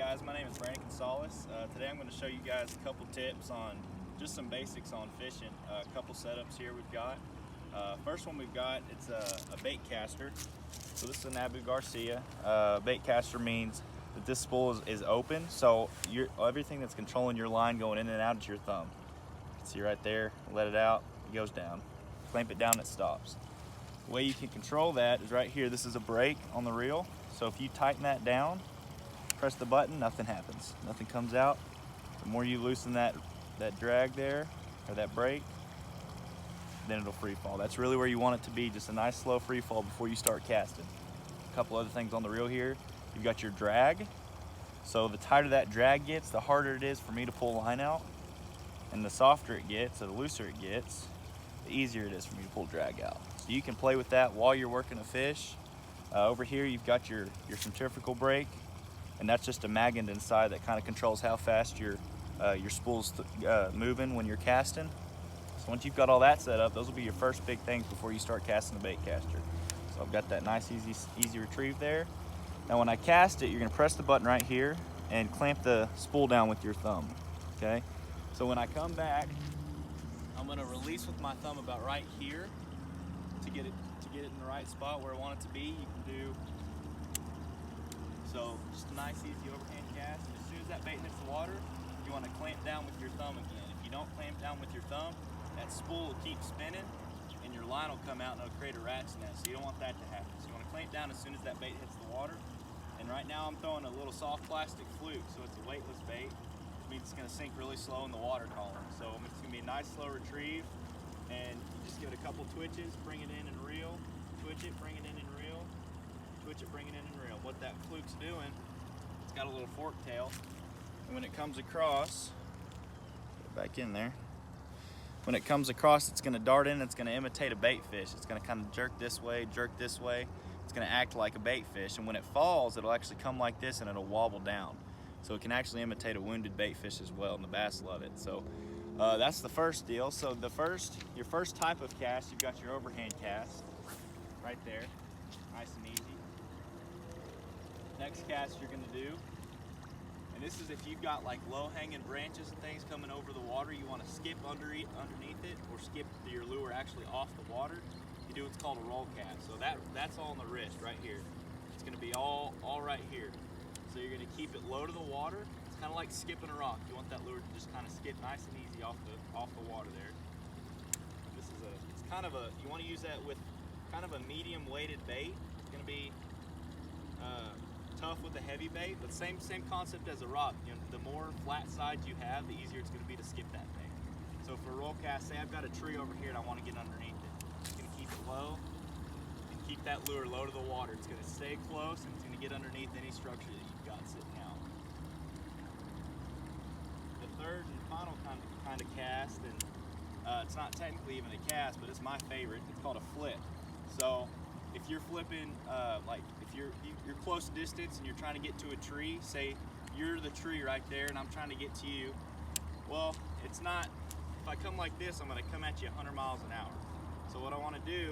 guys, my name is Brandon Gonzalez. Today I'm going to show you guys a couple tips on just some basics on fishing. A couple setups here we've got. First one we've got, it's a bait caster. So this is an Abu Garcia. Bait caster means that this spool is open, so everything that's controlling your line going in and out is your thumb. You can see right there, let it out, it goes down. Clamp it down, it stops. The way you can control that is right here. This is a brake on the reel. So if you tighten that down, press the button, nothing happens. Nothing comes out. The more you loosen that drag there, or that brake, then it'll free fall. That's really where you want it to be, just a nice slow free fall before you start casting. A couple other things on the reel here. You've got your drag. So the tighter that drag gets, the harder it is for me to pull line out. And the softer it gets, or the looser it gets, the easier it is for me to pull drag out. So you can play with that while you're working a fish. Over here you've got your centrifugal brake, and that's just a magnet inside that kind of controls how fast your spool's moving when you're casting. So once you've got all that set up, those will be your first big things before you start casting the bait caster. So I've got that nice easy retrieve there. Now when I cast it, you're gonna press the button right here and clamp the spool down with your thumb, okay? So when I come back, I'm gonna release with my thumb about right here to get it in the right spot where I want it to be. You can do, so just a nice easy overhand cast. And as soon as that bait hits the water, you wanna clamp down with your thumb again. If you don't clamp down with your thumb, that spool will keep spinning and your line will come out and it'll create a rat's nest. So you don't want that to happen. So you wanna clamp down as soon as that bait hits the water. And right now I'm throwing a little soft plastic fluke, so it's a weightless bait. It means it's gonna sink really slow in the water column. So it's gonna be a nice slow retrieve, and you just give it a couple twitches, bring it in and reel, twitch it, bring it in and reel, twitch it, bring it in and reel. What that fluke's doing, it's got a little fork tail, and when it comes across, get it back in there. When it comes across, it's gonna dart in, it's gonna imitate a bait fish. It's gonna kind of jerk this way, jerk this way. It's gonna act like a bait fish, and when it falls, it'll actually come like this and it'll wobble down. So it can actually imitate a wounded bait fish as well, and the bass love it. So that's the first deal. So your first type of cast, you've got your overhand cast right there, nice and easy. Next cast you're gonna do, and this is if you've got like low hanging branches and things coming over the water, you wanna skip underneath it, or skip your lure actually off the water. You do what's called a roll cast. So that's all on the wrist right here. It's gonna be all right here. So you're gonna keep it low to the water. It's kind of like skipping a rock. You want that lure to just kind of skip nice and easy off the water there. It's kind of a, you want to use that with kind of a medium weighted bait. It's gonna be tough with a heavy bait, but same concept as a rock. You know, the more flat sides you have, the easier it's gonna be to skip that thing. So for a roll cast, say I've got a tree over here and I want to get underneath it. I'm just gonna keep it low. Keep that lure low to the water. It's going to stay close and it's going to get underneath any structure that you've got sitting out. The third and final kind of cast, and it's not technically even a cast, but it's my favorite. It's called a flip. So if you're flipping, like if you're close distance and you're trying to get to a tree, say you're the tree right there and I'm trying to get to you. Well, it's not, if I come like this, I'm going to come at you 100 miles an hour. So what I want to do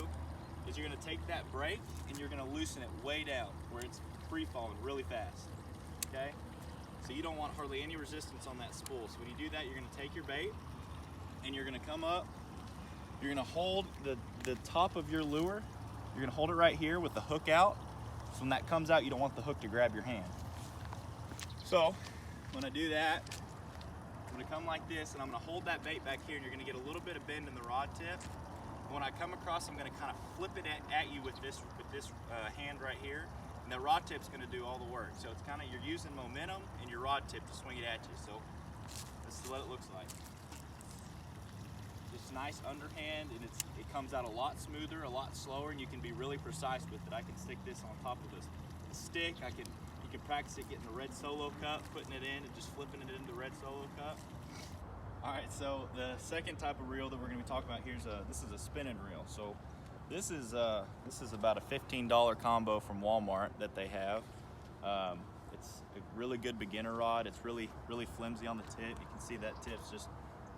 is you're gonna take that brake and you're gonna loosen it way down where it's free falling really fast, okay? So you don't want hardly any resistance on that spool. So when you do that, you're gonna take your bait and you're gonna come up, you're gonna hold the top of your lure, you're gonna hold it right here with the hook out. So when that comes out, you don't want the hook to grab your hand. So when I do that, I'm gonna come like this and I'm gonna hold that bait back here, and you're gonna get a little bit of bend in the rod tip. When I come across, I'm going to kind of flip it at you with this hand right here, and that rod tip's going to do all the work. So it's kind of, you're using momentum and your rod tip to swing it at you. So this is what it looks like. Just nice underhand, and it comes out a lot smoother, a lot slower, and you can be really precise with it. I can stick this on top of a stick. You can practice it getting the red solo cup, putting it in and just flipping it into the red solo cup. All right, so the second type of reel that we're going to be talking about here is this is a spinning reel. So this is about a $15 combo from Walmart that they have. It's a really good beginner rod. It's really flimsy on the tip. You can see that tip's just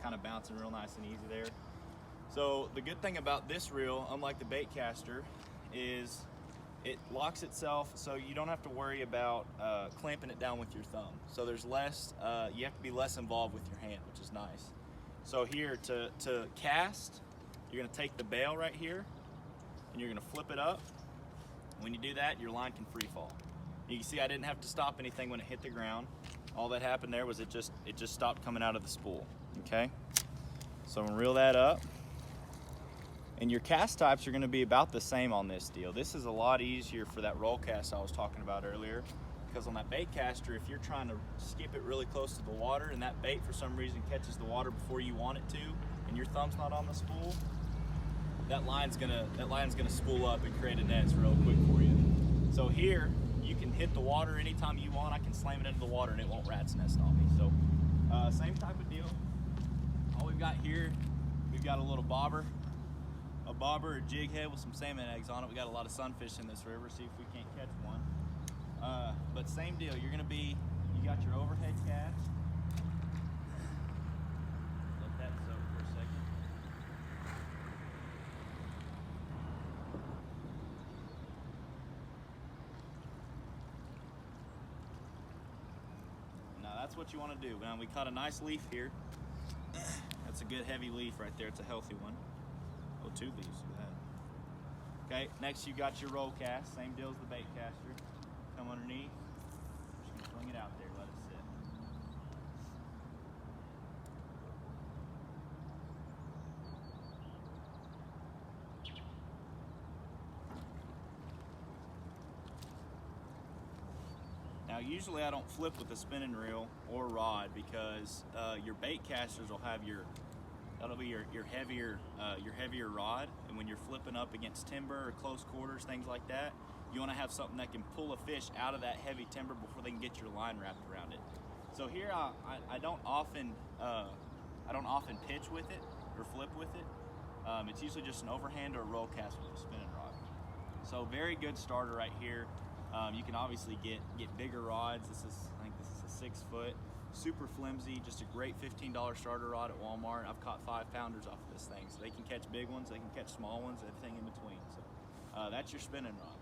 kind of bouncing real nice and easy there. So the good thing about this reel, unlike the bait caster, is it locks itself so you don't have to worry about clamping it down with your thumb. So there's less, you have to be less involved with your hand, which is nice. So here to cast, you're gonna take the bail right here and you're gonna flip it up. When you do that, your line can free fall. You can see I didn't have to stop anything when it hit the ground. All that happened there was it just stopped coming out of the spool, okay? So I'm gonna reel that up. And your cast types are gonna be about the same on this deal. This is a lot easier for that roll cast I was talking about earlier, because on that bait caster, if you're trying to skip it really close to the water and that bait for some reason catches the water before you want it to, and your thumb's not on the spool, that line's gonna spool up and create a nets real quick for you. So here, you can hit the water anytime you want. I can slam it into the water and it won't rat's nest on me. So same type of deal. All we've got here, we've got a little bobber, a jig head with some salmon eggs on it. We got a lot of sunfish in this river, see if we can't catch one. But same deal, you got your overhead cast. Let that soak for a second. Now that's what you want to do. Now we caught a nice leaf here. That's a good heavy leaf right there, it's a healthy one. Oh, 2 leaves, look at that. Okay, next you got your roll cast, same deal as the bait caster. Come underneath, just gonna fling it out there, let it sit. Now usually I don't flip with the spinning reel or rod because your bait casters will have that'll be your heavier rod, and when you're flipping up against timber or close quarters, things like that, you want to have something that can pull a fish out of that heavy timber before they can get your line wrapped around it. So here I don't often pitch with it or flip with it. It's usually just an overhand or a roll cast with a spinning rod. So very good starter right here. You can obviously get bigger rods. I think this is a 6 foot. Super flimsy, just a great $15 starter rod at Walmart. I've caught 5-pounders off of this thing. So they can catch big ones, they can catch small ones, everything in between. So that's your spinning rod.